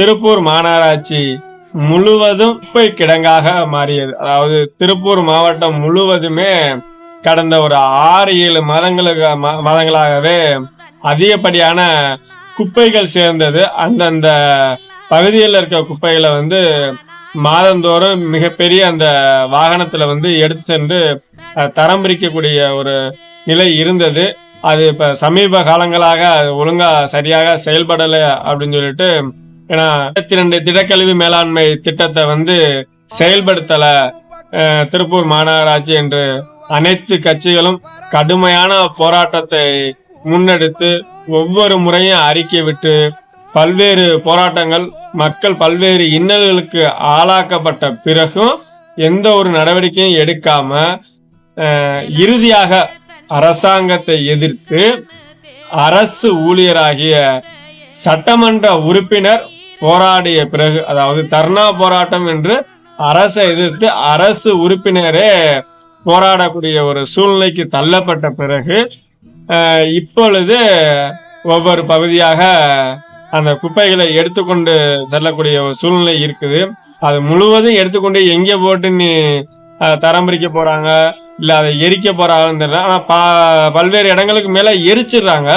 திருப்பூர் மாநகராட்சி முழுவதும் குப்பை கிடங்காக மாறியது. அதாவது திருப்பூர் மாவட்டம் முழுவதுமே கடந்த ஒரு 6-7 மாதங்களாகவே அதிகப்படியான குப்பைகள் சேர்ந்தது. அந்தந்த பகுதியில் இருக்க குப்பைகளை மாதந்தோறும் மிகப்பெரிய அந்த வாகனத்துல எடுத்து சென்று தரம் பிரிக்கக்கூடிய ஒரு நிலை இருந்தது. அது இப்ப சமீப காலங்களாக ஒழுங்கா சரியாக செயல்படல அப்படின்னு சொல்லிட்டு, ஏன்னா 22 திடக்கழிவு மேலாண்மை திட்டத்தை செயல்படுத்தல திருப்பூர் மாநகராட்சி என்று அனைத்து கட்சிகளும் கடுமையான போராட்டத்தை முன்னெடுத்து ஒவ்வொரு முறையும் அறிக்கை விட்டு பல்வேறு போராட்டங்கள், மக்கள் பல்வேறு இன்னல்களுக்கு ஆளாக்கப்பட்ட பிறகும் எந்த ஒரு நடவடிக்கையும் எடுக்காம இறுதியாக அரசாங்கத்தை எதிர்த்து அரசு ஊழியராகிய சட்டமன்ற உறுப்பினர் போராடிய பிறகு, அதாவது தர்ணா போராட்டம் என்று அரசை எதிர்த்து அரசு உறுப்பினரே போராடக்கூடிய ஒரு சூழ்நிலைக்கு தள்ளப்பட்ட பிறகு இப்பொழுது ஒவ்வொரு பகுதியாக அந்த குப்பைகளை எடுத்துக்கொண்டு செல்லக்கூடிய ஒரு சூழ்நிலை இருக்குது. அது முழுவதும் எடுத்துக்கொண்டு எங்கே போட்டு நீ தரம் பிரிக்க போறாங்க இல்ல அதை எரிக்க போறாங்கன்னு தெரியல. ஆனா பல்வேறு இடங்களுக்கு மேல எரிச்சிடுறாங்க.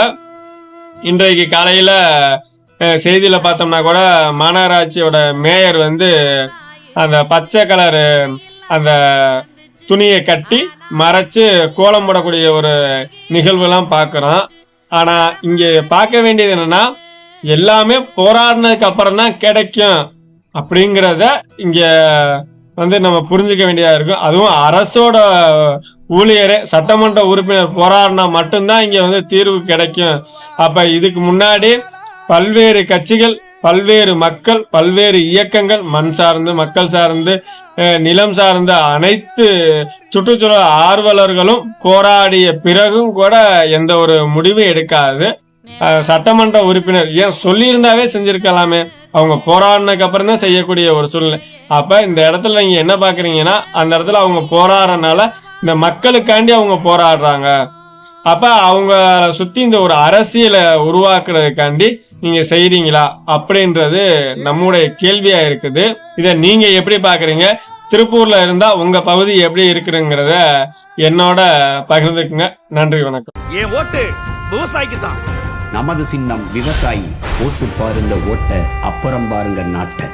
இன்றைக்கு காலையில செய்தியில பார்த்தோம்னா கூட மாநகராட்சியோட மேயர் அந்த பச்சை கலரு அந்த துணியை கட்டி மறைச்சு கோலம் போடக்கூடிய ஒரு நிகழ்வு எல்லாம் பாக்குறோம். ஆனா இங்க பார்க்க வேண்டியது என்னன்னா, எல்லாமே போராடினதுக்கு அப்புறம் தான் கிடைக்கும் அப்படிங்கிறத இங்க நம்ம புரிஞ்சுக்க வேண்டியதா இருக்கும். அதுவும் அரசோட ஊழியரே சட்டமன்ற உறுப்பினர் போராடினா மட்டும்தான் இங்க தீர்வு கிடைக்கும். அப்ப இதுக்கு முன்னாடி பல்வேறு கட்சிகள், பல்வேறு மக்கள், பல்வேறு இயக்கங்கள், மண் சார்ந்து, மக்கள் சார்ந்து, நிலம் சார்ந்த அனைத்து சுற்றுச்சூழல் ஆர்வலர்களும் போராடிய பிறகும் கூட எந்த ஒரு முடிவும் எடுக்காது. சட்டமன்ற உறுப்பினர் ஏன் சொல்லியிருந்தாவே செஞ்சிருக்கலாமே, அவங்க போராடினதுக்கு அப்புறம் தான் செய்யக்கூடிய ஒரு சூழ்நிலை. அப்ப இந்த இடத்துல நீங்க என்ன பாக்குறீங்கன்னா, அந்த இடத்துல அவங்க போராடுறதுனால இந்த மக்களுக்காண்டி அவங்க போராடுறாங்க. அப்ப அவங்க சுத்தி இந்த ஒரு அரசியலை உருவாக்குறதுக்காண்டி நீங்க செய்றீங்களா அப்படின்றது நம்முடைய கேள்வியா இருக்குது. இத நீங்க எப்படி பாக்குறீங்க? திருப்பூர்ல இருந்தா உங்க பகுதி எப்படி இருக்குங்கிறத என்னோட பகிர்ந்துக்குங்க. நன்றி, வணக்கம். ஏன் ஓட்டு விவசாயிக்கு தான். நமது சின்னம் விவசாயி. ஓட்டு பாருங்க ஓட்ட, அப்புறம் பாருங்க நாட்டை.